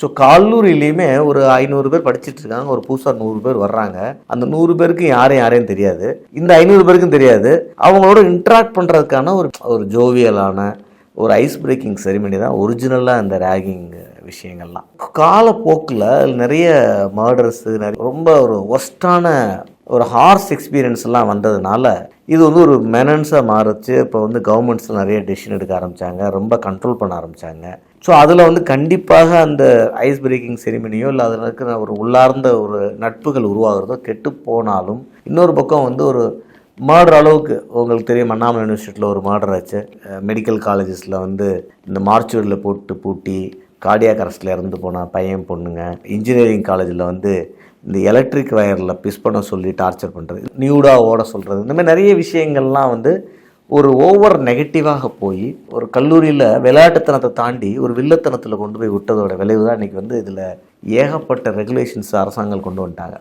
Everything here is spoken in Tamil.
ஸோ கல்லூரியிலையுமே ஒரு 500 பேர் படிச்சுட்டு இருக்காங்க, ஒரு புதுசாக 100 பேர் வர்றாங்க. அந்த 100 பேருக்கு யாரையும் தெரியாது, இந்த 500 பேருக்கும் தெரியாது. அவங்களோட இன்ட்ராக்ட் பண்ணுறதுக்கான ஒரு ஜோவியலான ஒரு ஐஸ் பிரேக்கிங் செரிமனி தான் ஒரிஜினலாக இந்த ரேகிங் விஷயங்கள்லாம். காலப்போக்கில் நிறைய மர்டர்ஸு, நிறைய ரொம்ப ஒரு ஒஸ்டான ஒரு ஹார்ஸ் எக்ஸ்பீரியன்ஸ்லாம் வந்ததுனால இது ஒரு மெனன்ஸாக மாறுச்சு. இப்போ கவர்மெண்ட்ஸில் நிறைய டெசிஷன் எடுக்க ஆரம்பித்தாங்க, ரொம்ப கண்ட்ரோல் பண்ண ஆரம்பித்தாங்க. ஸோ அதில் கண்டிப்பாக அந்த ஐஸ் பிரேக்கிங் செரிமனியோ இல்லை அதில் இருக்கிற ஒரு உள்ளார்ந்த ஒரு நட்புகள் உருவாகிறதோ கெட்டு போனாலும், இன்னொரு பக்கம் ஒரு மர்டர் அளவுக்கு உங்களுக்கு தெரியும், அண்ணாமலை யூனிவர்சிட்டியில் ஒரு மர்டர் ஆச்சு. மெடிக்கல் காலேஜஸில் இந்த மார்ச்சுவரியில் போட்டு பூட்டி கார்டியாக் அரெஸ்ட்டில் இறந்து போன பையன் பொண்ணுங்க. இன்ஜினியரிங் காலேஜில் இந்த எலக்ட்ரிக் வயரில் பிஸ் பண்ண சொல்லி டார்ச்சர் பண்ணுறது, நியூடாக ஓட சொல்கிறது, இந்த மாதிரி நிறைய விஷயங்கள்லாம் ஒரு ஓவர் நெகட்டிவாக போய் ஒரு கல்லூரியில் விளையாட்டுத்தனத்தை தாண்டி ஒரு வில்லத்தனத்தில் கொண்டு போய் விட்டதோட விளைவு தான் இன்றைக்கி இதில் ஏகப்பட்ட ரெகுலேஷன்ஸ் அரசாங்கம் கொண்டு வந்துட்டாங்க.